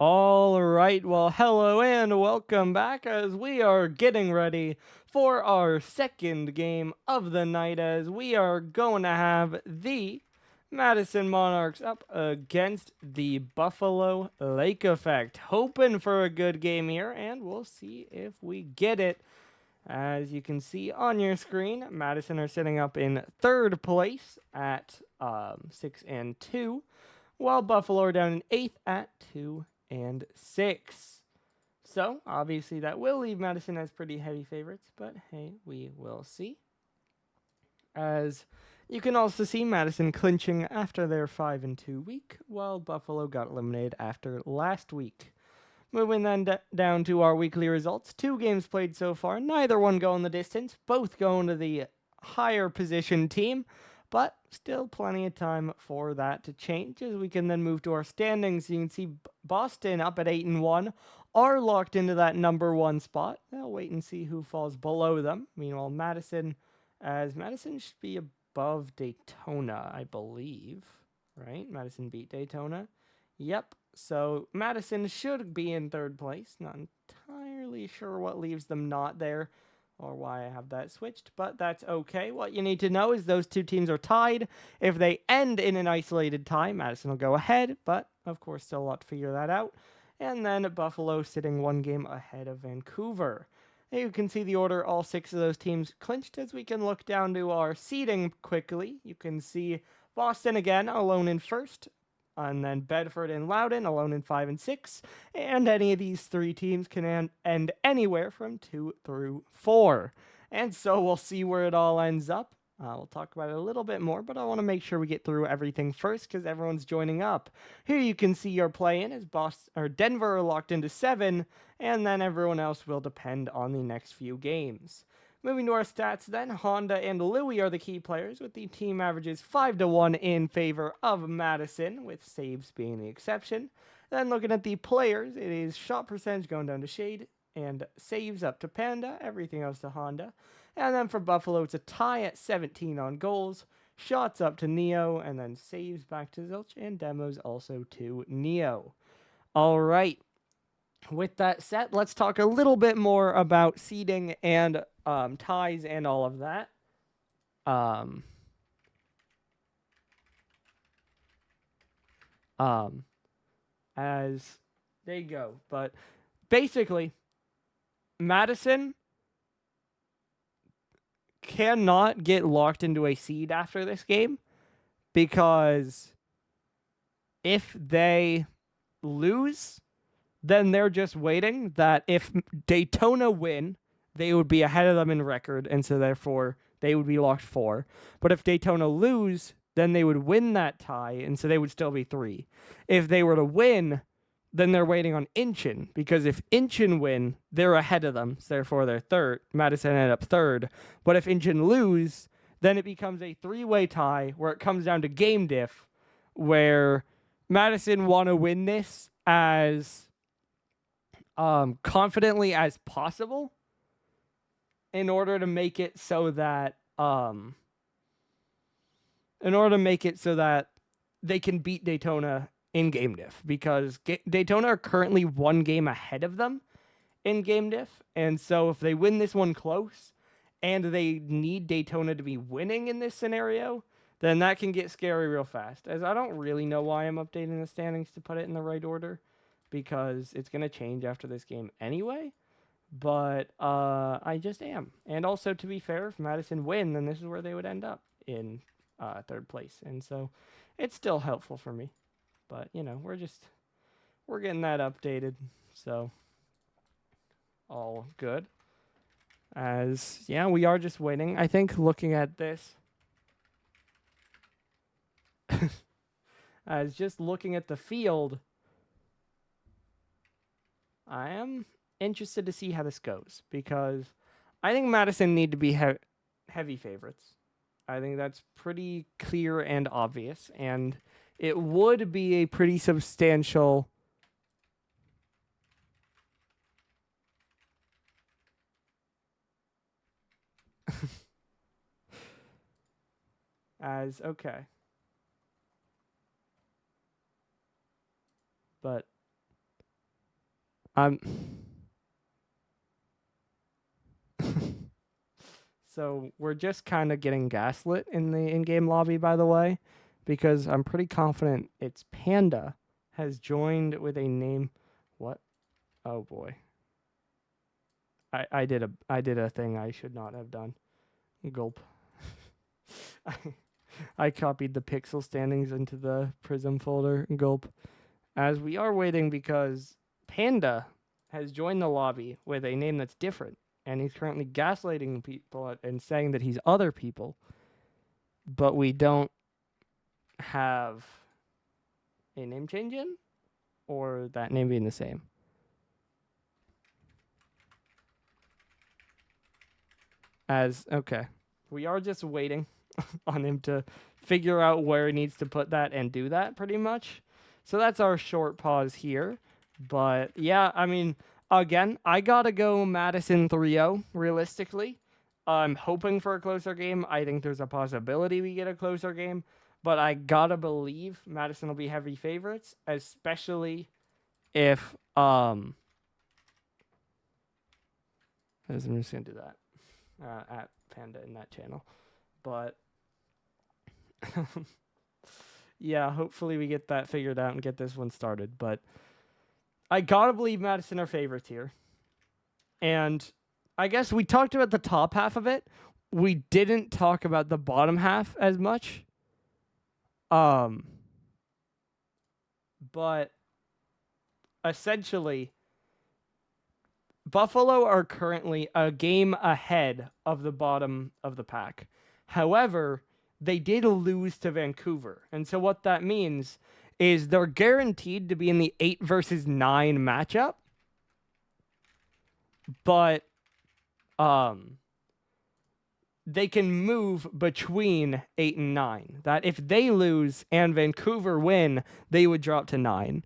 All right, well, hello and welcome back as we are getting ready for our second game of the night as we are going to have the Madison Monarchs up against the Buffalo Lake Effect. Hoping for a good game here, and we'll see if we get it. As you can see on your screen, Madison are sitting up in third place at 6-2, while Buffalo are down in eighth at 2-6. So, obviously, that will leave Madison as pretty heavy favorites, but hey, we will see. As you can also see Madison clinching after their 5-2 week, while Buffalo got eliminated after last week. Moving then down to our weekly results. 2 games played so far, neither one going the distance, both going to the higher position team, but still plenty of time for that to change as we can then move to our standings. You can see Boston up at 8-1 are locked into that number 1 spot. They'll wait and see who falls below them. Meanwhile, Madison should be above Daytona, I believe, right? Madison beat Daytona. Yep. So Madison should be in third place. Not entirely sure what leaves them not there or why I have that switched, but that's okay. What you need to know is those two teams are tied. If they end in an isolated tie, Madison will go ahead, but of course still a lot to figure that out. And then Buffalo sitting 1 game ahead of Vancouver. You can see the order all 6 of those teams clinched as we can look down to our seeding quickly. You can see Boston again alone in first, and then Bedford and Loudoun alone in 5 and 6. And any of these 3 teams can end anywhere from 2 through 4. And so we'll see where it all ends up. We'll talk about it a little bit more, but I want to make sure we get through everything first because everyone's joining up. Here you can see your play-in as Boston or Denver are locked into 7, and then everyone else will depend on the next few games. Moving to our stats then, Honda and Louis are the key players, with the team averages 5-1 in favor of Madison, with saves being the exception. Then looking at the players, it is shot percentage going down to Shade, and saves up to Panda, everything else to Honda. And then for Buffalo, it's a tie at 17 on goals, shots up to Neo, and then saves back to Zilch, and demos also to Neo. All right. With that said, let's talk a little bit more about seeding and ties and all of that. As they go. But basically, Madison cannot get locked into a seed after this game because if they lose, then they're just waiting that if Daytona win, they would be ahead of them in record, and so therefore they would be locked 4. But if Daytona lose, then they would win that tie, and so they would still be 3. If they were to win, then they're waiting on Inchin, because if Inchin win, they're ahead of them, so therefore they're third. Madison ended up third. But if Inchin lose, then it becomes a 3-way tie where it comes down to game diff, where Madison want to win this as confidently as possible in order to make it so that they can beat Daytona in game diff, because Daytona are currently 1 game ahead of them in game diff, and so if they win this one close and they need Daytona to be winning in this scenario, then that can get scary real fast. As I don't really know why I'm updating the standings to put it in the right order, because it's going to change after this game anyway. But I just am. And also, to be fair, if Madison win, then this is where they would end up, in third place. And so it's still helpful for me. But, we're getting that updated. So all good. As, yeah, we are just waiting. I think looking at this, as just looking at the field, I am interested to see how this goes, because I think Madison need to be heavy favorites. I think that's pretty clear and obvious, and it would be a pretty substantial as okay. But I'm... So we're just kind of getting gaslit in the in-game lobby, by the way, because I'm pretty confident it's Panda has joined with a name. What? Oh boy. I did a thing I should not have done. Gulp. I copied the pixel standings into the Prism folder. Gulp. As we are waiting because Panda has joined the lobby with a name that's different. And he's currently gaslighting people and saying that he's other people. But we don't have a name change in? Or that name being the same? Okay. We are just waiting on him to figure out where he needs to put that and do that, pretty much. So that's our short pause here. But, yeah, I mean, again, I gotta go Madison 3-0, realistically. I'm hoping for a closer game. I think there's a possibility we get a closer game. But I gotta believe Madison will be heavy favorites, especially if, I'm just gonna do that. At Panda in that channel. But yeah, hopefully we get that figured out and get this one started. But I gotta believe Madison are favorites here. And I guess we talked about the top half of it. We didn't talk about the bottom half as much. But essentially, Buffalo are currently a game ahead of the bottom of the pack. However, they did lose to Vancouver. And so what that means is they're guaranteed to be in the 8 versus 9 matchup. But they can move between 8 and 9. That if they lose and Vancouver win, they would drop to 9.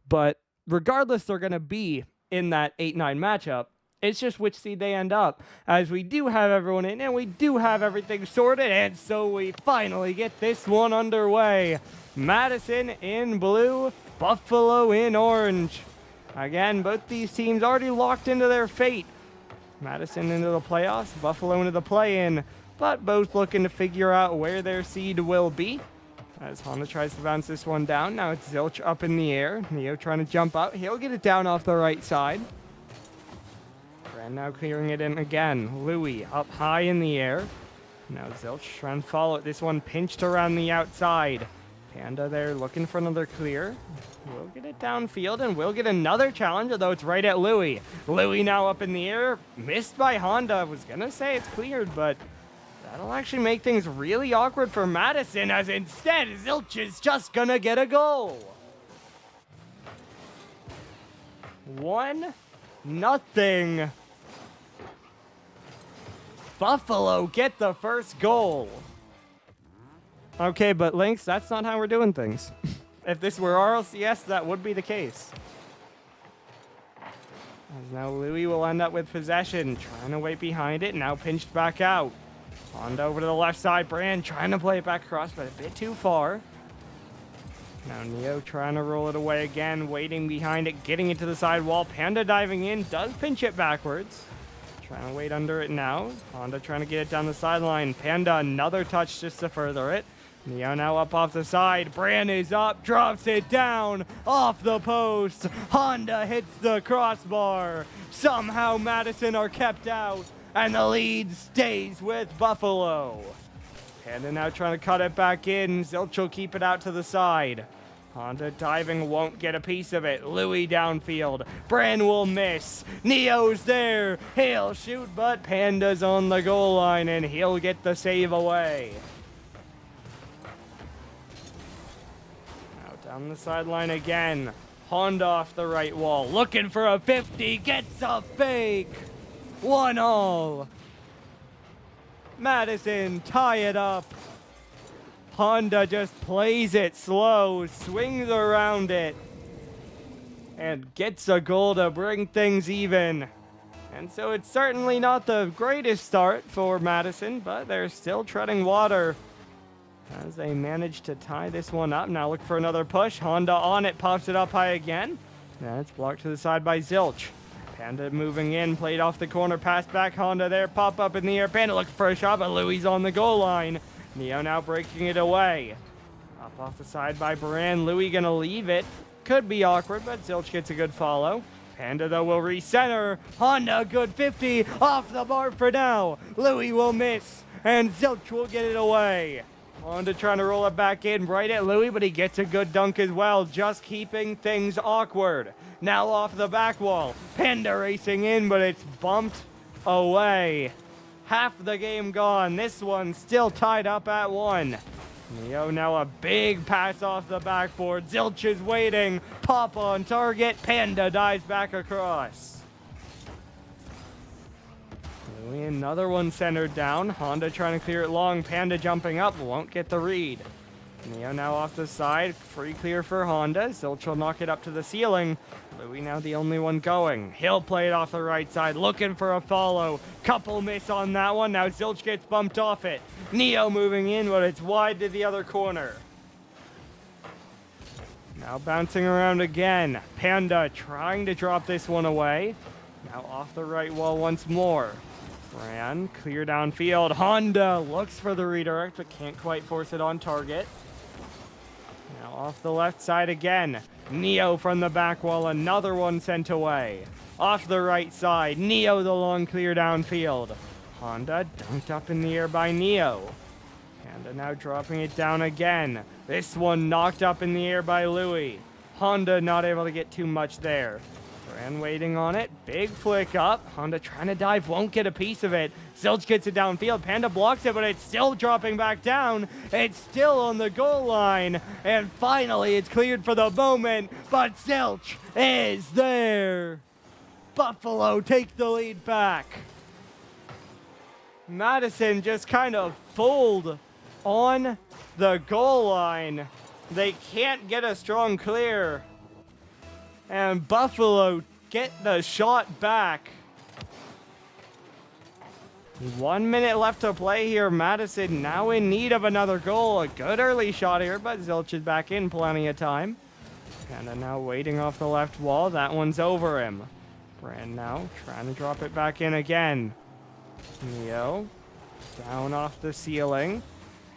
But regardless, they're going to be in that 8-9 matchup. It's just which seed they end up, as we do have everyone in and we do have everything sorted, and so we finally get this one underway. Madison in blue, Buffalo in orange. Again, both these teams already locked into their fate. Madison into the playoffs, Buffalo into the play-in, but both looking to figure out where their seed will be. As Honda tries to bounce this one down. Now it's Zilch up in the air. Neo trying to jump out. He'll get it down off the right side. Brand now clearing it in again. Louis up high in the air. Now Zilch trying to follow it. This one pinched around the outside. Panda there looking for another clear. We'll get it downfield and we'll get another challenge, although it's right at Louis. Louis now up in the air. Missed by Honda. I was going to say it's cleared, but that'll actually make things really awkward for Madison, as instead, Zilch is just gonna get a goal. 1-0. Buffalo get the first goal. Okay, but Lynx, that's not how we're doing things. If this were RLCS, that would be the case. As now Louis will end up with possession, trying to wait behind it, now pinched back out. Honda over to the left side. Brand trying to play it back across, but a bit too far. Now Neo trying to roll it away again, waiting behind it, getting it to the sidewall. Panda diving in, does pinch it backwards. Trying to wait under it now. Honda trying to get it down the sideline. Panda another touch just to further it. Neo now up off the side. Brand is up, drops it down off the post. Honda hits the crossbar. Somehow Madison are kept out, and the lead stays with Buffalo. Panda now trying to cut it back in. Zilch will keep it out to the side. Honda diving, won't get a piece of it. Louis downfield. Brand will miss. Neo's there. He'll shoot, but Panda's on the goal line, and he'll get the save away. Now down the sideline again. Honda off the right wall. Looking for a 50. Gets a fake. 1-1. Madison tie it up. Honda just plays it slow, swings around it, and gets a goal to bring things even. And so it's certainly not the greatest start for Madison, but they're still treading water as they manage to tie this one up. Now look for another push. Honda on it, pops it up high again. That's blocked to the side by Zilch. Panda moving in, played off the corner, pass back, Honda there, pop up in the air. Panda looking for a shot, but Louis on the goal line. Neo now breaking it away. Up off the side by Baran. Louis gonna leave it. Could be awkward, but Zilch gets a good follow. Panda, though, will recenter. Honda, good 50. Off the bar for now. Louis will miss, and Zilch will get it away. Honda trying to roll it back in right at Louis, but he gets a good dunk as well, just keeping things awkward. Now off the back wall. Panda racing in, but it's bumped away. Half the game gone. This one still tied up at 1. Neo now a big pass off the backboard. Zilch is waiting. Pop on target. Panda dives back across. Louis, another one centered down. Honda trying to clear it long. Panda jumping up. Won't get the read. Neo now off the side. Free clear for Honda. Zilch will knock it up to the ceiling. Louis now the only one going. He'll play it off the right side. Looking for a follow. Couple miss on that one. Now Zilch gets bumped off it. Neo moving in, but it's wide to the other corner. Now bouncing around again. Panda trying to drop this one away. Now off the right wall once more. Fran, clear downfield. Honda looks for the redirect, but can't quite force it on target. Now off the left side again. Neo from the back wall, another one sent away. Off the right side, Neo the long clear downfield. Honda dunked up in the air by Neo. Panda now dropping it down again. This one knocked up in the air by Louis. Honda not able to get too much there. Fran waiting on it. Big flick up. Honda trying to dive. Won't get a piece of it. Zilch gets it downfield. Panda blocks it, but it's still dropping back down. It's still on the goal line. And finally, it's cleared for the moment. But Zilch is there. Buffalo take the lead back. Madison just kind of fooled on the goal line. They can't get a strong clear. And Buffalo get the shot back. 1 minute left to play here. Madison now in need of another goal. A good early shot here, but Zilch is back in, plenty of time. Panda now waiting off the left wall. That one's over him. Brand now trying to drop it back in again. Neo down off the ceiling.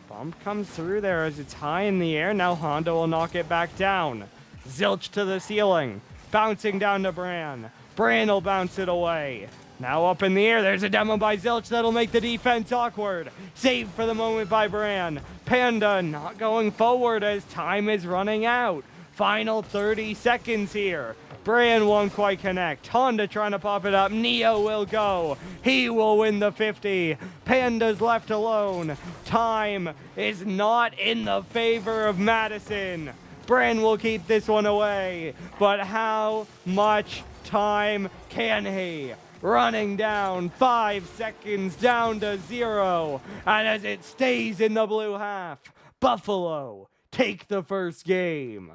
Bump comes through there as it's high in the air. Now Honda will knock it back down. Zilch to the ceiling. Bouncing down to Bran. Bran will bounce it away. Now up in the air. There's a demo by Zilch that'll make the defense awkward. Saved for the moment by Bran. Panda not going forward as time is running out. Final 30 seconds here. Bran won't quite connect. Honda trying to pop it up. Neo will go. He will win the 50. Panda's left alone. Time is not in the favor of Madison. Bran will keep this one away. But how much time can he? Running down 5 seconds down to 0. And as it stays in the blue half, Buffalo take the first game.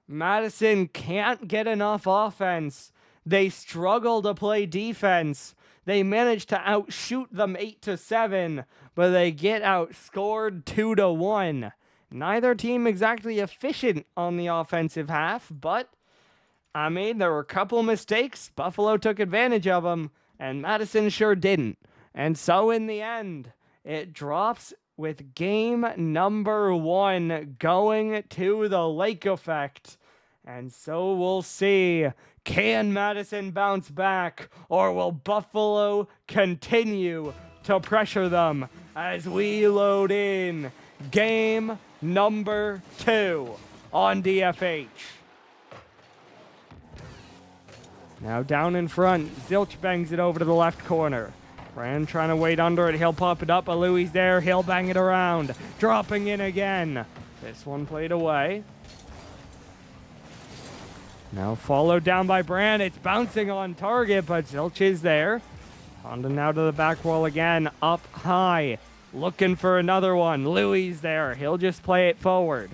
Madison can't get enough offense. They struggle to play defense. They manage to outshoot them 8-7, but they get outscored 2-1. Neither team exactly efficient on the offensive half, but I mean, there were a couple mistakes. Buffalo took advantage of them, and Madison sure didn't. And so in the end, it drops with game number 1 going to the lake effect. And so we'll see, can Madison bounce back, or will Buffalo continue to pressure them as we load in game number 2 on DFH. Now down in front, Zilch bangs it over to the left corner. Fran trying to wait under it. He'll pop it up, but Louis there. He'll bang it around. Dropping in again. This one played away. Now followed down by Bran. It's bouncing on target, but Zilch is there. Honda now to the back wall again. Up high. Looking for another one. Louis there. He'll just play it forward.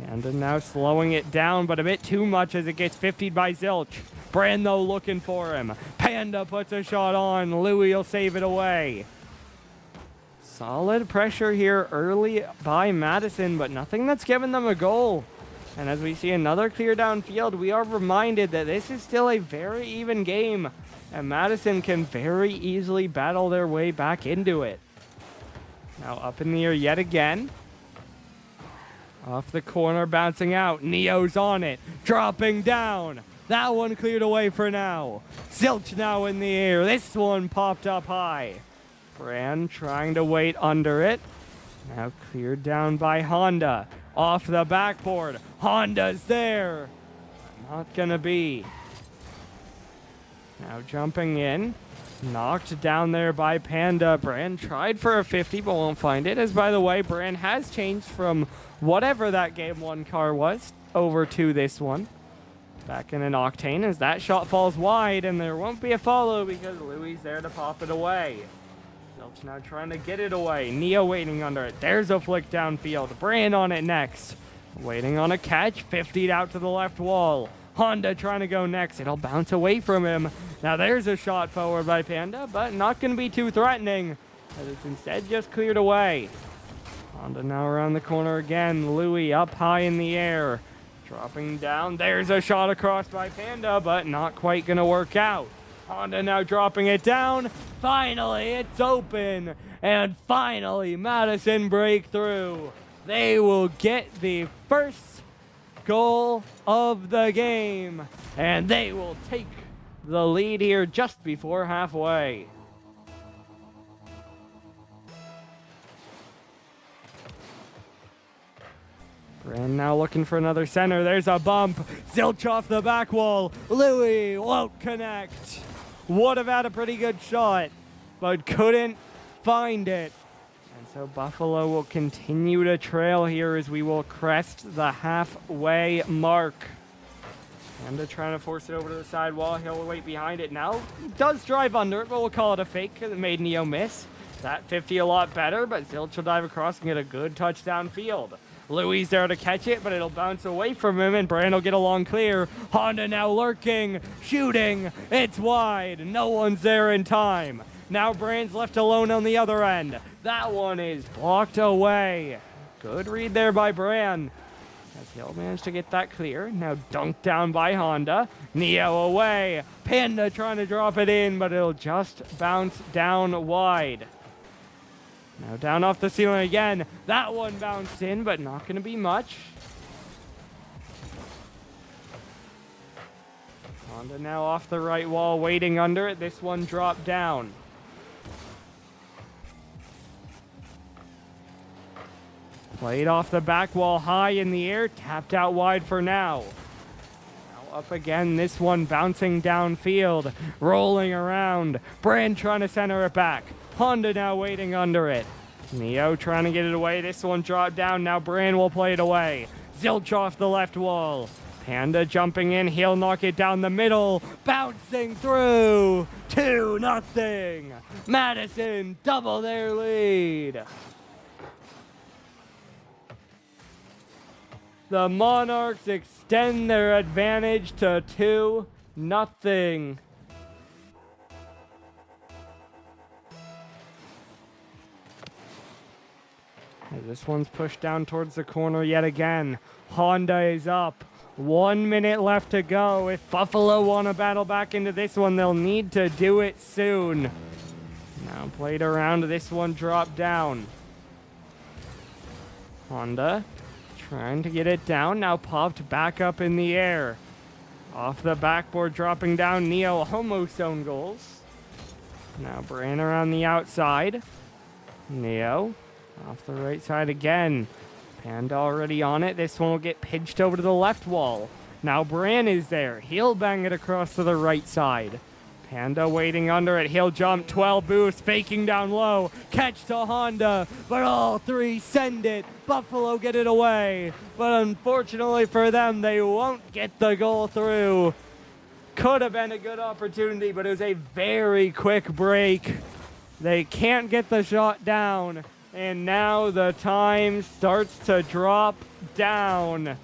Honda now slowing it down, but a bit too much as it gets 50'd by Zilch. Bran, though, looking for him. Panda puts a shot on. Louis will save it away. Solid pressure here early by Madison, but nothing that's given them a goal. And as we see another clear downfield, we are reminded that this is still a very even game, and Madison can very easily battle their way back into it. Now up in the air yet again. Off the corner, bouncing out. Neo's on it, dropping down. That one cleared away for now. Zilch now in the air. This one popped up high. Bran trying to wait under it. Now cleared down by Honda. Off the backboard. Honda's there. Not gonna be. Now jumping in. Knocked down there by Panda. Bran tried for a 50 but won't find it. As by the way, Bran has changed from whatever that game 1 car was over to this one. Back in an Octane as that shot falls wide, and there won't be a follow because Louis there to pop it away. Zilch now trying to get it away. Neo waiting under it. There's a flick downfield. Bran on it next. Waiting on a catch. 50'd out to the left wall. Honda trying to go next. It'll bounce away from him. Now there's a shot forward by Panda, but not going to be too threatening, as it's instead just cleared away. Honda now around the corner again. Louis up high in the air. Dropping down. There's a shot across by Panda, but not quite going to work out. Honda now dropping it down. Finally, it's open. And finally, Madison break through. They will get the first goal of the game. And they will take the lead here just before halfway. Bran now looking for another center. There's a bump. Zilch off the back wall. Louis won't connect. Would have had a pretty good shot, but couldn't find it. And so Buffalo will continue to trail here as we will crest the halfway mark. Panda trying to force it over to the side wall. He'll wait behind it now. Does drive under it, but we'll call it a fake because it made Neo miss. That 50 a lot better, but Zilch will dive across and get a good touchdown field. Louis there to catch it, but it'll bounce away from him, and Bran will get a long clear. Honda now lurking, shooting. It's wide. No one's there in time. Now Bran's left alone on the other end. That one is blocked away. Good read there by Bran, as he'll manage to get that clear. Now dunked down by Honda. Neo away. Panda trying to drop it in, but it'll just bounce down wide. Now down off the ceiling again. That one bounced in, but not going to be much. Honda now off the right wall, waiting under it. This one dropped down. Played off the back wall high in the air, tapped out wide for now. Now up again, this one bouncing downfield, rolling around. Bran trying to center it back. Honda now waiting under it. Neo trying to get it away. This one dropped down. Now Bran will play it away. Zilch off the left wall. Panda jumping in. He'll knock it down the middle. Bouncing through. 2-0. Madison double their lead. The Monarchs extend their advantage to 2-0. As this one's pushed down towards the corner yet again. Honda is up. 1 minute left to go. If Buffalo want to battle back into this one, they'll need to do it soon. Now played around. This one dropped down. Honda trying to get it down. Now popped back up in the air. Off the backboard, dropping down. Neo almost own goals. Now Bran around the outside. Neo off the right side again. Panda already on it. This one will get pitched over to the left wall. Now Bran is there. He'll bang it across to the right side. Panda waiting under it. He'll jump. 12 boost. Faking down low. Catch to Honda. But all three send it. Buffalo get it away. But unfortunately for them, they won't get the goal through. Could have been a good opportunity, but it was a very quick break. They can't get the shot down. And now the time starts to drop down.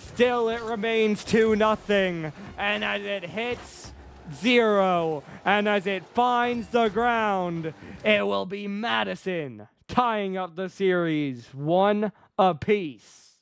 Still, it remains 2-0. And as it hits 0, and as it finds the ground, it will be Madison tying up the series 1 apiece.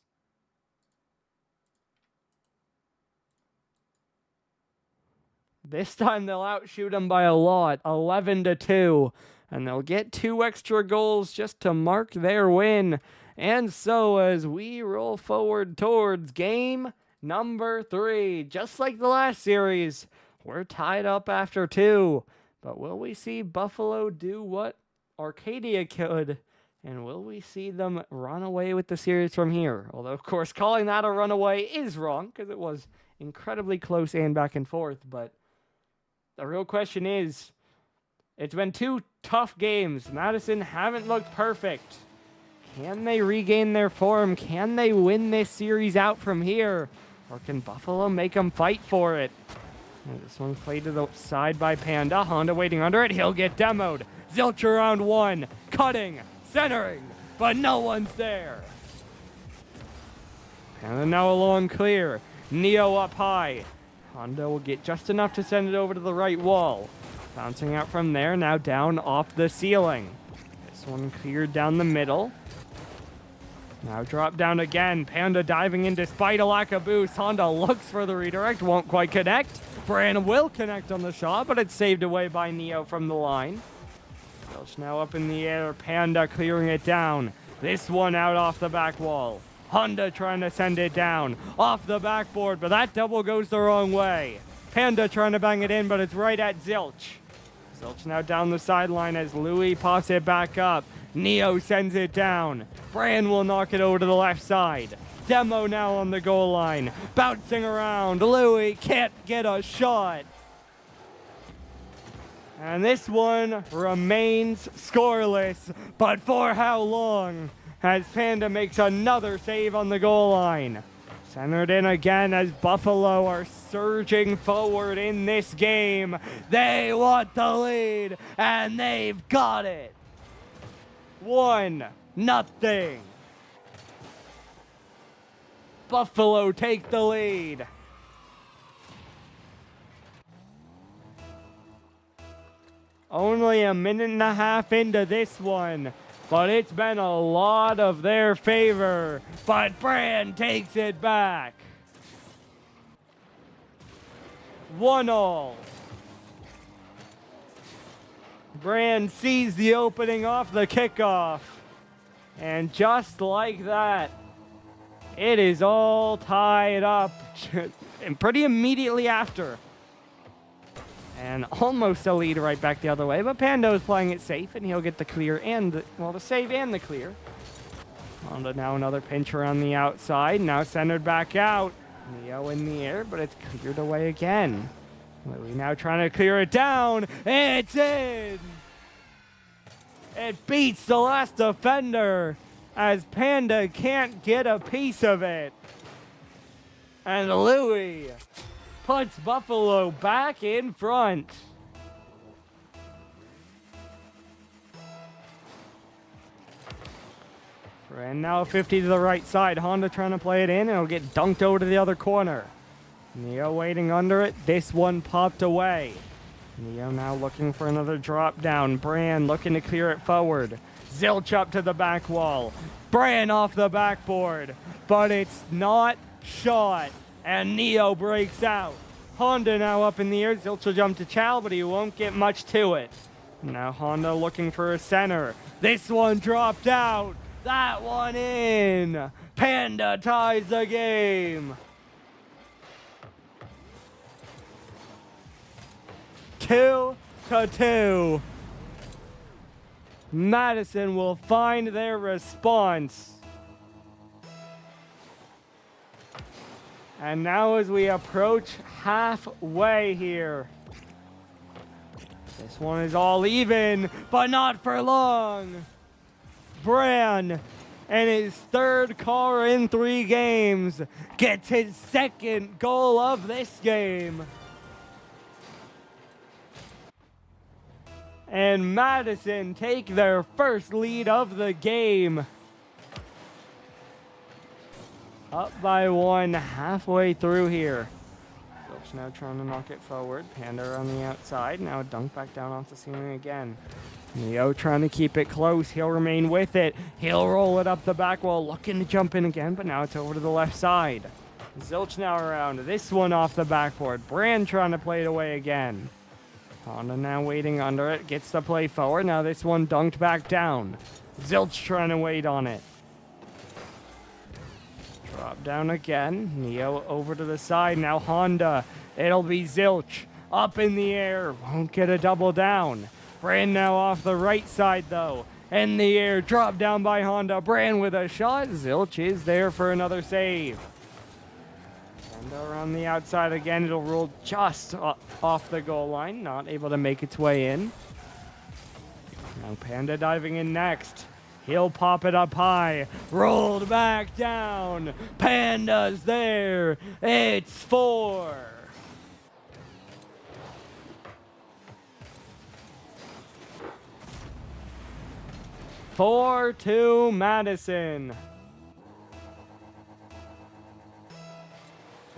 This time they'll outshoot them by a lot, 11-2. And they'll get 2 extra goals just to mark their win. And so as we roll forward towards game number 3, just like the last series, we're tied up after 2. But will we see Buffalo do what Arcadia could? And will we see them run away with the series from here? Although, of course, calling that a runaway is wrong because it was incredibly close and back and forth. But the real question is, it's been 2 tough games. Madison haven't looked perfect. Can they regain their form? Can they win this series out from here? Or can Buffalo make them fight for it? And this one's played to the side by Panda. Honda waiting under it. He'll get demoed. Zilch around 1. Cutting. Centering. But no one's there. Panda now along clear. Neo up high. Honda will get just enough to send it over to the right wall. Bouncing out from there. Now down off the ceiling. This one cleared down the middle. Now drop down again. Panda diving in despite a lack of boost. Honda looks for the redirect. Won't quite connect. Bran will connect on the shot, but it's saved away by Neo from the line. Welch now up in the air. Panda clearing it down. This one out off the back wall. Honda trying to send it down. Off the backboard, but that double goes the wrong way. Panda trying to bang it in, but it's right at Zilch. Zilch now down the sideline as Louis pops it back up. Neo sends it down. Bran will knock it over to the left side. Demo now on the goal line. Bouncing around. Louis can't get a shot. And this one remains scoreless. But for how long? As Panda makes another save on the goal line. Centered in again as Buffalo are surging forward in this game. They want the lead, and they've got it. 1-0. Buffalo take the lead. Only a minute and a half into this one, but it's been a lot of their favor. But Bran takes it back. 1-1. Bran sees the opening off the kickoff. And just like that, it is all tied up and pretty immediately after. And almost a lead right back the other way, but Pando's playing it safe, and he'll get the clear and the save and the clear. Honda now another pinch around the outside, now centered back out. Neo in the air, but it's cleared away again. Louis now trying to clear it down. It's in! It beats the last defender as Panda can't get a piece of it. And Louis puts Buffalo back in front. And now 50 to the right side. Honda trying to play it in, and it'll get dunked over to the other corner. Neo waiting under it. This one popped away. Neo now looking for another drop down. Bran looking to clear it forward. Zilch up to the back wall. Bran off the backboard, but it's not shot. And Neo breaks out. Honda now up in the air. Zilch will jump to Chow, but he won't get much to it. Now Honda looking for a center. This one dropped out. That one in. Panda ties the game. 2-2. Madison will find their response. And now as we approach halfway here, this one is all even, but not for long. Bran, and his third car in 3 games, gets his second goal of this game. And Madison take their first lead of the game. Up by 1 halfway through here. Phillips now trying to knock it forward. Panda on the outside. Now dunk back down off the ceiling again. Neo trying to keep it close. He'll remain with it. He'll roll it up the back wall, looking to jump in again, but now it's over to the left side. Zilch now around. This one off the backboard. Brand trying to play it away again. Honda now waiting under it. Gets the play forward. Now this one dunked back down. Zilch trying to wait on it. Drop down again. Neo over to the side. Now Honda. It'll be Zilch. Up in the air. Won't get a double down. Brand now off the right side though. In the air. Drop down by Honda. Brand with a shot. Zilch is there for another save. Honda around the outside again. It'll roll just off the goal line. Not able to make its way in. Now Panda diving in next. He'll pop it up high. Rolled back down. Panda's there. It's 4. Four to Madison.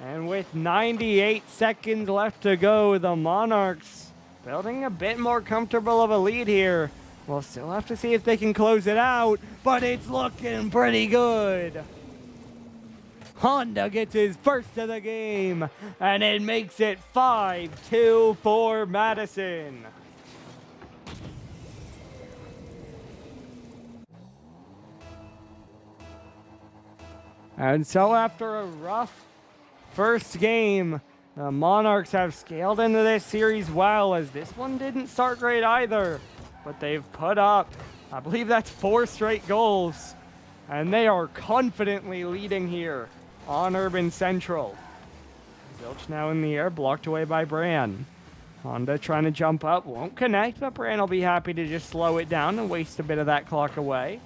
And with 98 seconds left to go, the Monarchs building a bit more comfortable of a lead here. We'll still have to see if they can close it out, but it's looking pretty good. Honda gets his first of the game, and it makes it 5-2 for Madison. And so after a rough first game, the Monarchs have scaled into this series well, as this one didn't start great either. But they've put up, I believe that's 4 straight goals. And they are confidently leading here on Urban Central. Zilch now in the air, blocked away by Bran. Honda trying to jump up, won't connect, but Bran will be happy to just slow it down and waste a bit of that clock away.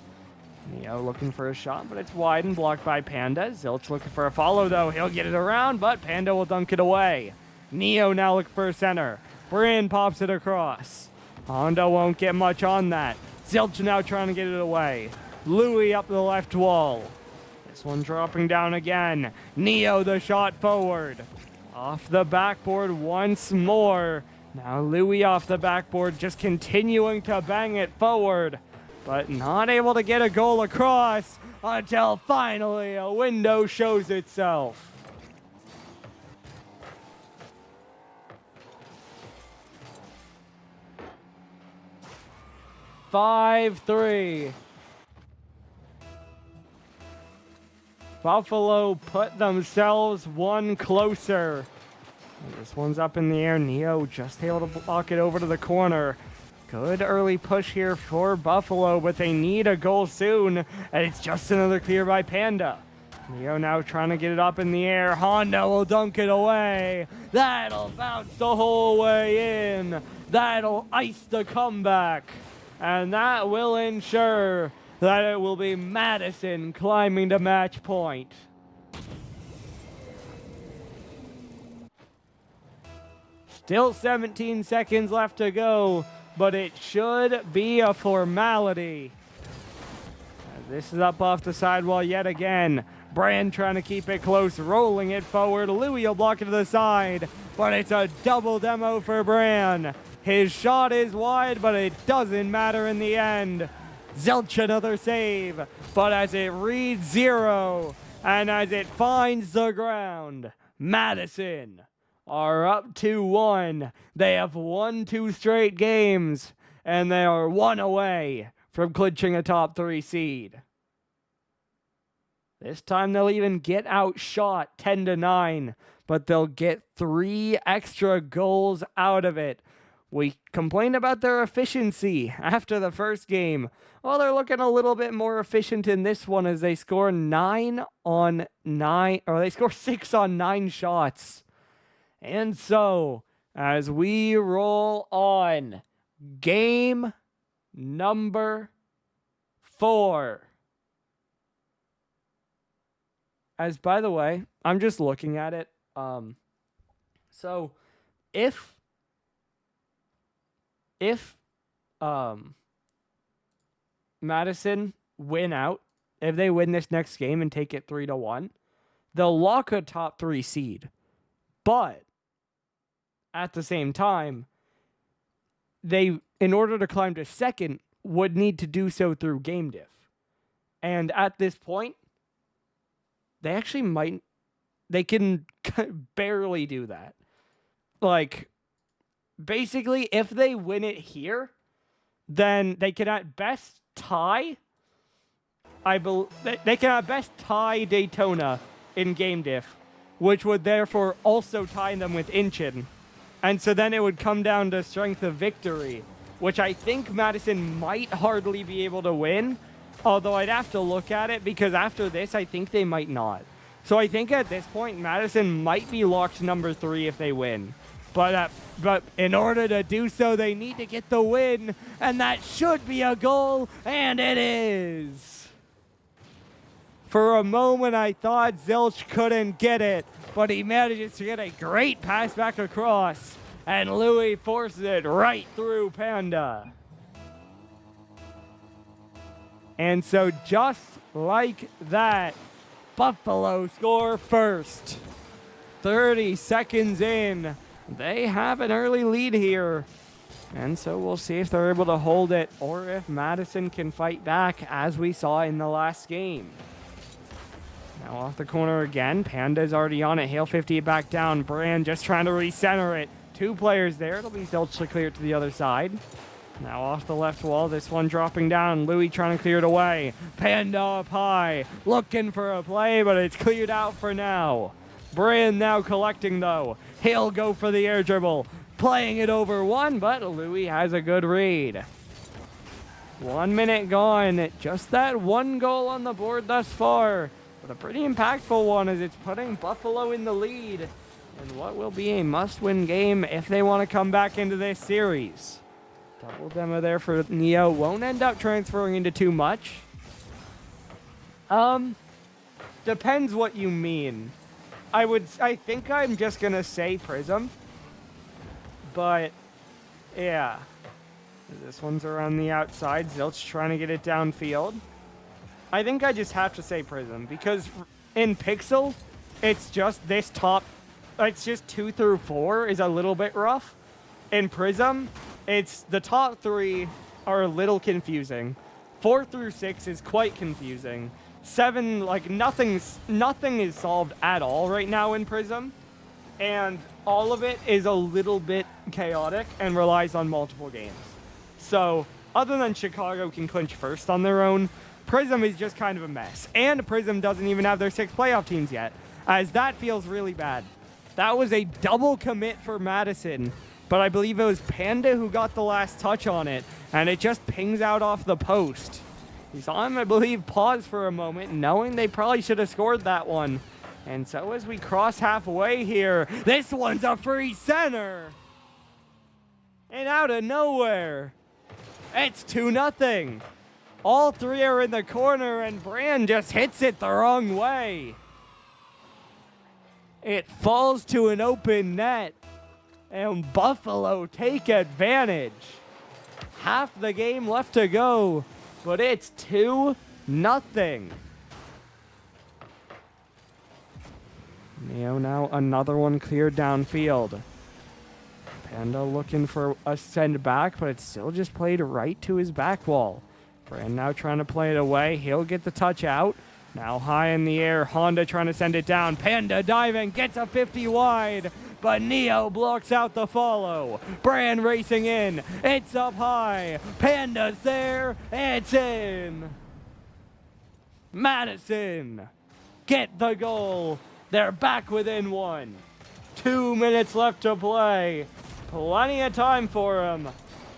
Neo looking for a shot, but it's wide and blocked by Panda. Zilch looking for a follow, though. He'll get it around, but Panda will dunk it away. Neo now looking for a center. Brand pops it across. Honda won't get much on that. Zilch now trying to get it away. Louis up the left wall. This one dropping down again. Neo the shot forward. Off the backboard once more. Now Louis off the backboard, just continuing to bang it forward, but not able to get a goal across until finally a window shows itself. (5-3). Buffalo put themselves one closer. This one's up in the air. Neo just able to block it over to the corner. Good early push here for Buffalo, but they need a goal soon, and it's just another clear by Panda. Neo now trying to get it up in the air. Honda will dunk it away. That'll bounce the whole way in. That'll ice the comeback. And that will ensure that it will be Madison climbing to match point. Still 17 seconds left to go, but it should be a formality. This is up off the sidewall yet again. Brand trying to keep it close, rolling it forward. Louis will block it to the side, but it's a double demo for Brand. His shot is wide, but it doesn't matter in the end. Zilch another save, but as it reads 0, and as it finds the ground, Madison are up 2-1. They have won 2 straight games, and they are 1 away from clinching a top 3 seed. This time they'll even get outshot 10-9, but they'll get 3 extra goals out of it. We complained about their efficiency after the first game. Well, they're looking a little bit more efficient in this one as they score 9 on 9, or they score 6 on 9 shots. And so, as we roll on, game number 4. As, by the way, I'm just looking at it. So, if Madison win out, if they win this next game and take it 3-1, they'll lock a top 3 seed. But at the same time, they, in order to climb to second, would need to do so through game diff. And at this point, they actually might They can barely do that. Like, basically, if they win it here, then they can at best tie. They can at best tie Daytona in game diff, which would therefore also tie them with Inchin. And so then it would come down to strength of victory, which I think Madison might hardly be able to win, although I'd have to look at it because after this, I think they might not. So I think at this point, Madison might be locked number 3 if they win. But in order to do so, they need to get the win, and that should be a goal, and it is. For a moment, I thought Zilch couldn't get it, but he manages to get a great pass back across, and Louis forces it right through Panda. And so just like that, Buffalo score first. 30 seconds in, they have an early lead here. And so we'll see if they're able to hold it or if Madison can fight back as we saw in the last game. Now off the corner again. Panda's already on it. Hale 50 it back down. Brand just trying to recenter it. 2 players there. It'll be Zilch to clear it to the other side. Now off the left wall. This one dropping down. Louis trying to clear it away. Panda up high. Looking for a play, but it's cleared out for now. Brand now collecting though. He'll go for the air dribble. Playing it over one, but Louis has a good read. 1 minute gone. Just that one goal on the board thus far. But a pretty impactful one as it's putting Buffalo in the lead in what will be a must-win game if they want to come back into this series. Double demo there for Neo. Won't end up transferring into too much. Depends what you mean. I think I'm just going to say Prism. But, yeah. This one's around the outside. Zilch trying to get it downfield. I think I just have to say Prism because in Pixel, it's just this top, it's just 2 through 4 is a little bit rough. In Prism, it's the top 3 are a little confusing. 4 through 6 is quite confusing. 7, like nothing is solved at all right now in Prism. And all of it is a little bit chaotic and relies on multiple games. So other than Chicago can clinch first on their own, Prism is just kind of a mess. And Prism doesn't even have their 6 playoff teams yet, as that feels really bad. That was a double commit for Madison, but I believe it was Panda who got the last touch on it, and it just pings out off the post. We saw him, I believe, pause for a moment, knowing they probably should have scored that one. And so as we cross halfway here, this one's a free center. And out of nowhere, it's 2-0. All 3 are in the corner, and Brand just hits it the wrong way. It falls to an open net, and Buffalo take advantage. Half the game left to go, but it's 2-0. Neo now another one cleared downfield. Panda looking for a send back, but it's still just played right to his back wall. Brand now trying to play it away. He'll get the touch out. Now high in the air. Honda trying to send it down. Panda diving. Gets a 50 wide. But Neo blocks out the follow. Brand racing in. It's up high. Panda's there. It's in. Madison get the goal. They're back within 1. 2 minutes left to play. Plenty of time for them.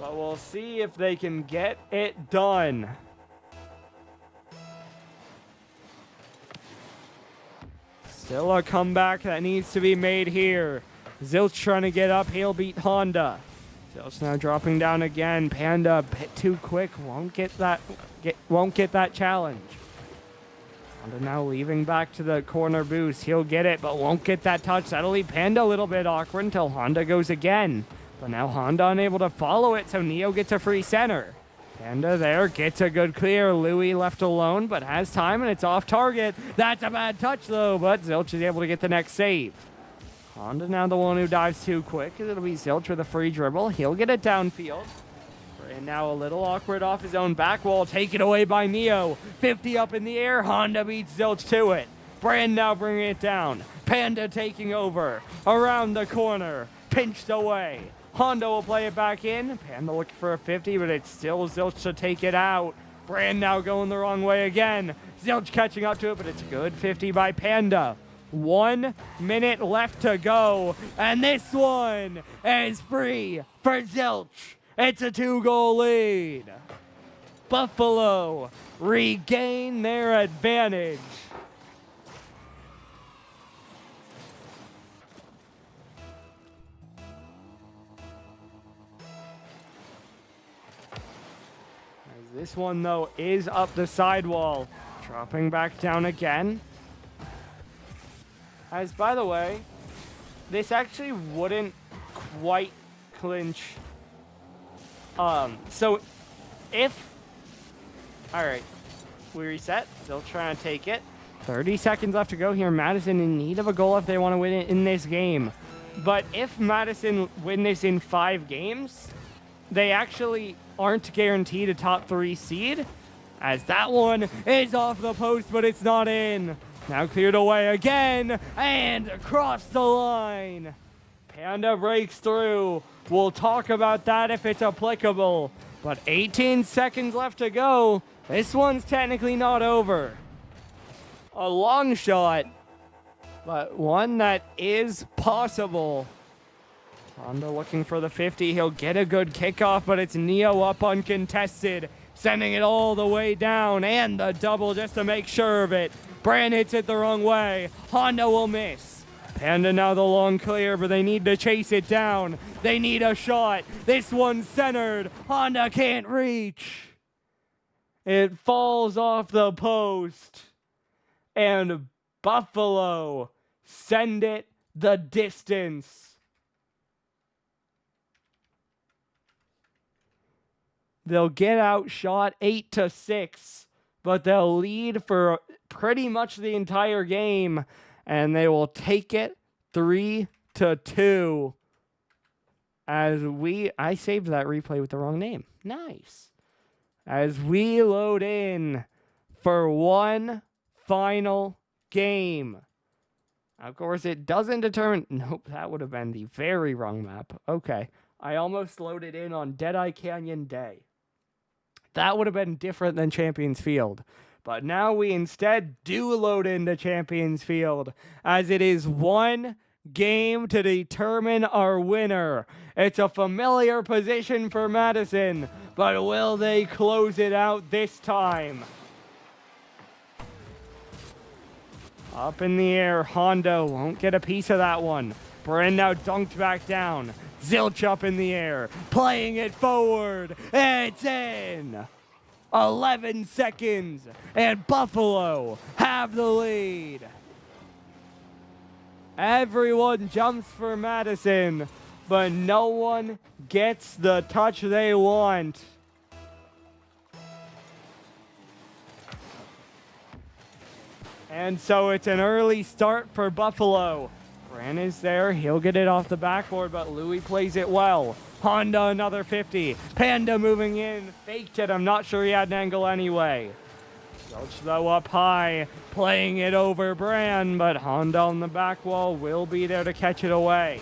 But we'll see if they can get it done. Still a comeback that needs to be made here. Zilch trying to get up. He'll beat Honda. Zilch now dropping down again. Panda a bit too quick. Won't get that challenge. Honda now leaving back to the corner boost. He'll get it, but won't get that touch. That'll leave Panda a little bit awkward until Honda goes again. But now Honda unable to follow it, so Neo gets a free center. Panda there, gets a good clear. Louis left alone, but has time, and it's off target. That's a bad touch, though, but Zilch is able to get the next save. Honda now the one who dives too quick. It'll be Zilch with a free dribble. He'll get it downfield. And now a little awkward off his own back wall. Taken away by Neo. 50 up in the air. Honda beats Zilch to it. Brand now bringing it down. Panda taking over. Around the corner. Pinched away. Honda will play it back in. Panda looking for a 50, but it's still Zilch to take it out. Brand now going the wrong way again. Zilch catching up to it, but it's a good 50 by Panda. 1 minute left to go, and this one is free for Zilch. It's a 2-goal lead. Buffalo regain their advantage. This one, though, is up the sidewall. Dropping back down again. As, by the way, this actually wouldn't quite clinch. So, if... Alright, we reset. Still trying to take it. 30 seconds left to go here. Madison in need of a goal if they want to win it in this game. But if Madison win this in 5 games, they actually aren't guaranteed a top 3 seed, as that one is off the post, but it's not in. Now cleared away again, and across the line. Panda breaks through. We'll talk about that if it's applicable. But 18 seconds left to go. This one's technically not over. A long shot, but one that is possible. Honda looking for the 50. He'll get a good kickoff, but it's Neo up uncontested, sending it all the way down, and the double just to make sure of it. Brand hits it the wrong way. Honda will miss. Panda now the long clear, but they need to chase it down. They need a shot. This one's centered. Honda can't reach. It falls off the post. And Buffalo send it the distance. They'll get outshot 8-6, but they'll lead for pretty much the entire game, and they will take it 3-2. I saved that replay with the wrong name. Nice. As we load in for one final game. Of course, it doesn't determine... Nope, that would have been the very wrong map. Okay. I almost loaded in on Deadeye Canyon Day. That would have been different than Champions Field. But now we instead do load into Champions Field, as it is one game to determine our winner. It's a familiar position for Madison, but will they close it out this time? Up in the air, Honda won't get a piece of that one. Brand now dunked back down. Zilch up in the air, playing it forward. It's in. 11 seconds, and Buffalo have the lead. Everyone jumps for Madison, but no one gets the touch they want. And so it's an early start for Buffalo. Brand is there. He'll get it off the backboard, but Louis plays it well. Honda another 50. Panda moving in. Faked it. I'm not sure he had an angle anyway. Zilch, though, up high. Playing it over Brand, but Honda on the back wall will be there to catch it away.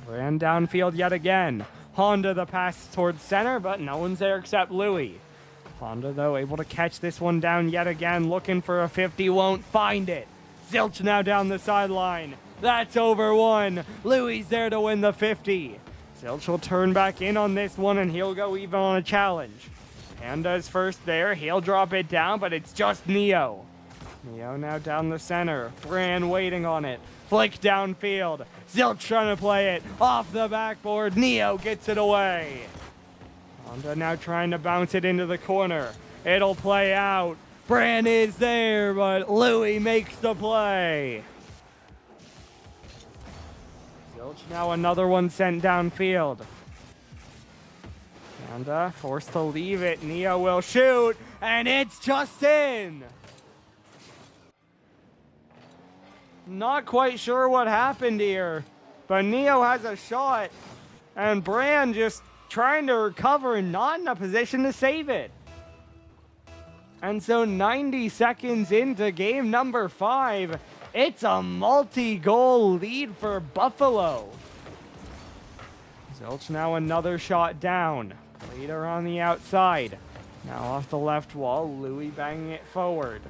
Brand downfield yet again. Honda the pass towards center, but no one's there except Louis. Honda, though, able to catch this one down yet again, looking for a 50, won't find it. Zilch now down the sideline. That's over one. Louis there to win the 50. Zilch will turn back in on this one, and he'll go even on a challenge. Panda's first there. He'll drop it down, but it's just Neo. Neo now down the center. Brand waiting on it. Flick downfield. Zilch trying to play it off the backboard. Neo gets it away. Honda now trying to bounce it into the corner. It'll play out. Brand is there, but Louis makes the play. Zilch now another one sent downfield. Honda forced to leave it. Neo will shoot, and it's just in. Not quite sure what happened here, but Neo has a shot, and Brand just trying to recover and not in a position to save it. And so 90 seconds into game number 5, it's a multi-goal lead for Buffalo. Zilch now another shot down. Played around the outside. Now off the left wall, Louis banging it forward.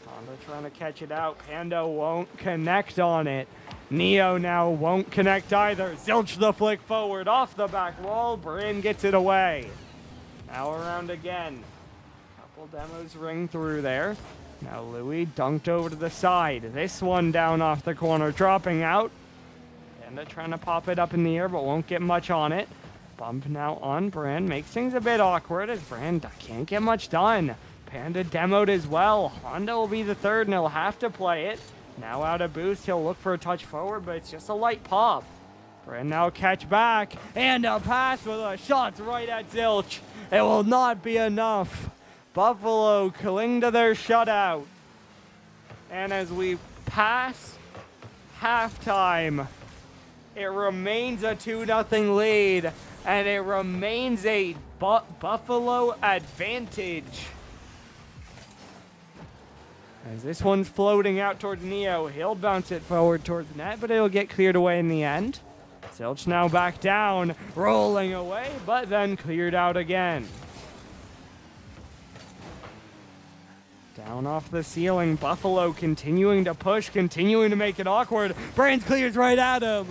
Honda trying to catch it out. Panda won't connect on it. Neo now won't connect either. Zilch the flick forward off the back wall. Bryn gets it away. Now around again. Couple demos ring through there. Now Louis dunked over to the side. This one down off the corner, dropping out. Panda trying to pop it up in the air, but won't get much on it. Bump now on Brand. Makes things a bit awkward as Brand can't get much done. Panda demoed as well. Honda will be the third and he'll have to play it. Now out of boost, he'll look for a touch forward, but it's just a light pop. Brand now catch back and a pass with a shot right at Zilch. It will not be enough. Buffalo cling to their shutout. And as we pass halftime, it remains a 2-0 lead, and it remains a Buffalo advantage. As this one's floating out towards Neo, he'll bounce it forward towards the net, but it'll get cleared away in the end. Zilch now back down, rolling away, but then cleared out again. Down off the ceiling, Buffalo continuing to push, continuing to make it awkward. Brains clears right at him,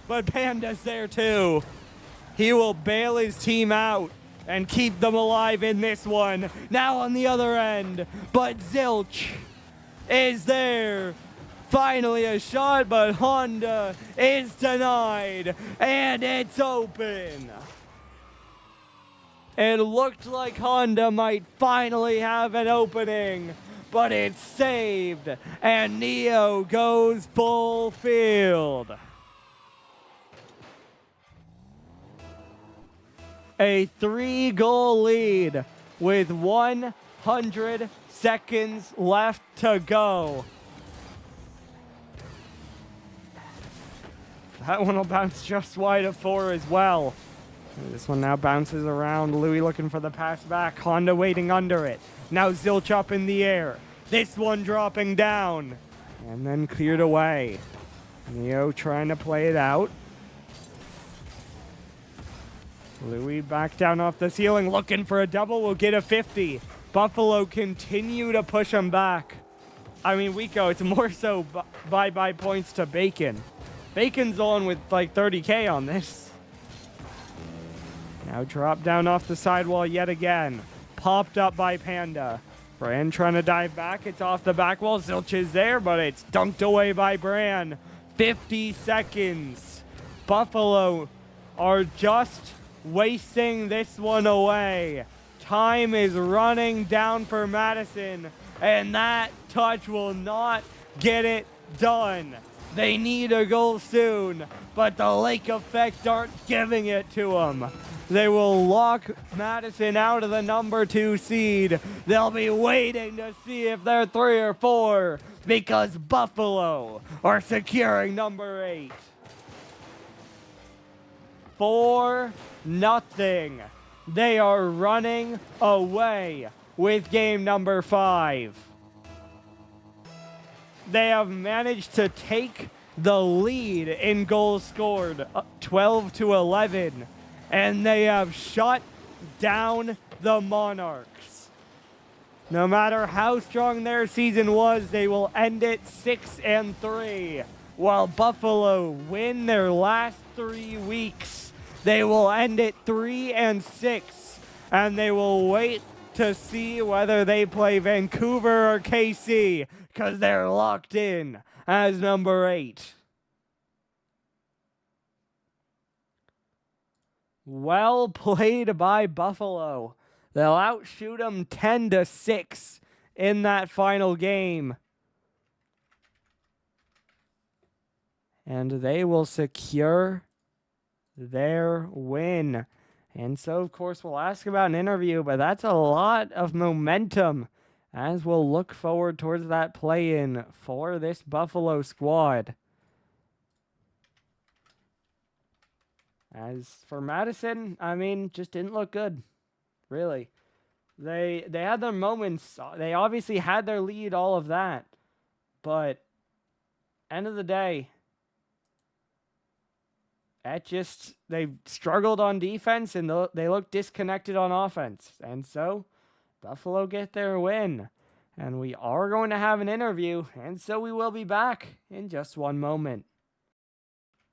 but Panda's there too. He will bail his team out and keep them alive in this one. Now on the other end, but Zilch is there. Finally a shot, but Honda is denied, and it's open. It looked like Honda might finally have an opening, but it's saved, and Neo goes full field. A 3-goal lead with 100 seconds left to go. That one will bounce just wide of 4 as well. This one now bounces around. Louis looking for the pass back. Honda waiting under it. Now Zilch up in the air. This one dropping down. And then cleared away. Neo trying to play it out. Louis back down off the ceiling, looking for a double. Will get a 50. Buffalo continue to push him back. I mean, Wico, it's more so bye-bye points to Bacon. Bacon's on with like 30K on this. Now drop down off the sidewall yet again. Popped up by Panda. Brand trying to dive back. It's off the back wall. Zilch is there, but it's dunked away by Brand. 50 seconds. Buffalo are just wasting this one away. Time is running down for Madison, and that touch will not get it done. They need a goal soon, but the lake effect aren't giving it to them. They will lock Madison out of the number 2 seed. They'll be waiting to see if they're 3 or 4 because Buffalo are securing number 8. 4-0. They are running away with game number 5. They have managed to take the lead in goals scored, 12-11, and they have shut down the Monarchs. No matter how strong their season was, they will end it 6-3. While Buffalo win their last 3 weeks, they will end it 3-6, and they will wait to see whether they play Vancouver or KC, because they're locked in as number 8. Well played by Buffalo. They'll outshoot them 10-6 in that final game. And they will secure their win. And so, of course, we'll ask about an interview, but that's a lot of momentum as we'll look forward towards that play-in for this Buffalo squad. As for Madison, I mean, just didn't look good, really. They had their moments. They obviously had their lead, all of that. But end of the day, they struggled on defense and they looked disconnected on offense. And so Buffalo get their win. And we are going to have an interview, and so we will be back in just one moment.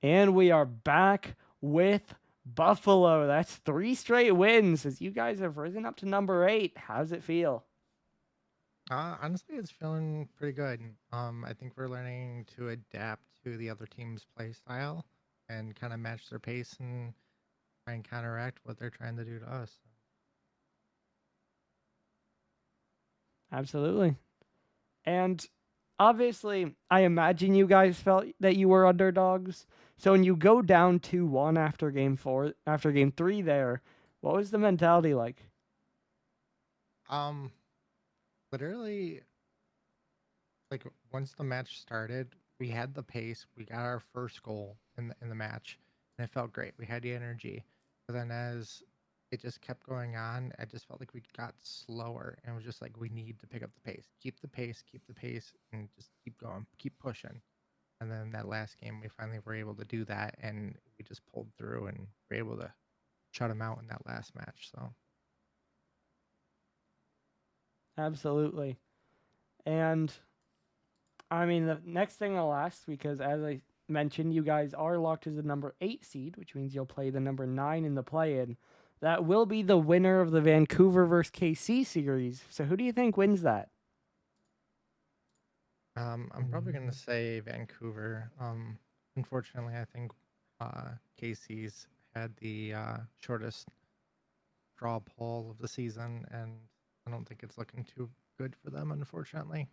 And we are back with Buffalo. That's 3 straight wins as you guys have risen up to number 8. How's it feel? Honestly, it's feeling pretty good. I think we're learning to adapt to the other team's play style and kind of match their pace and try and counteract what they're trying to do to us. Absolutely. And obviously, I imagine you guys felt that you were underdogs. So when you go down 2-1 after game 3 there, what was the mentality like? Um, Literally, like once the match started, we had the pace. We got our first goal in the match, and it felt great. We had the energy. But then as it just kept going on, I just felt like we got slower, and it was just like we need to pick up the pace, keep the pace, and just keep going, keep pushing. And then that last game, we finally were able to do that, and we just pulled through and were able to shut them out in that last match. So Absolutely. And I mean, the next thing I'll ask, because as I mentioned, you guys are locked as the number 8 seed, which means you'll play the number 9 in the play in. That will be the winner of the Vancouver versus KC series. So who do you think wins that? I'm probably gonna say Vancouver. Unfortunately, I think Casey's had the shortest draw poll of the season, and I don't think it's looking too good for them, unfortunately.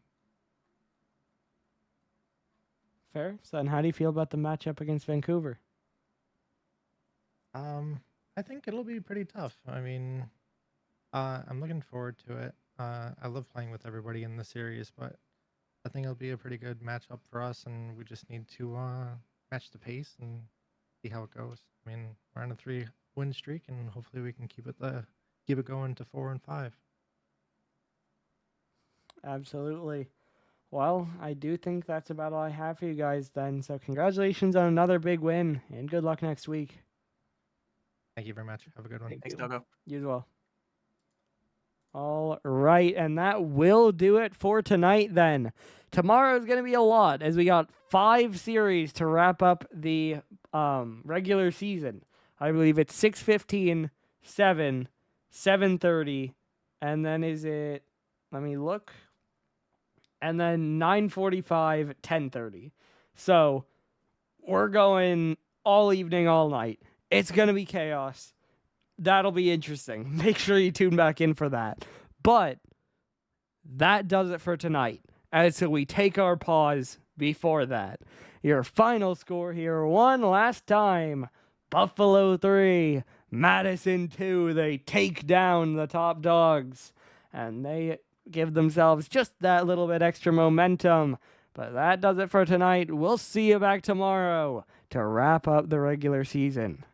Fair. So then how do you feel about the matchup against Vancouver? I think it'll be pretty tough. I mean, I'm looking forward to it. I love playing with everybody in the series, but I think it'll be a pretty good matchup for us, and we just need to match the pace and see how it goes. I mean, we're on a 3-win streak, and hopefully we can keep it going to 4 and 5. Absolutely. Well, I do think that's about all I have for you guys then. So congratulations on another big win, and good luck next week. Thank you very much. Have a good one. Thanks, Doggo. You as well. All right, and that will do it for tonight then. Tomorrow is going to be a lot as we got 5 series to wrap up the regular season. I believe it's 6:15, 7, 7:30, and then is it, let me look, and then 9:45, 10:30. So we're going all evening, all night. It's going to be chaos. That'll be interesting. Make sure you tune back in for that. But that does it for tonight. As so we take our pause before that. Your final score here one last time. Buffalo 3, Madison 2. They take down the top dogs. And they give themselves just that little bit extra momentum. But that does it for tonight. We'll see you back tomorrow to wrap up the regular season.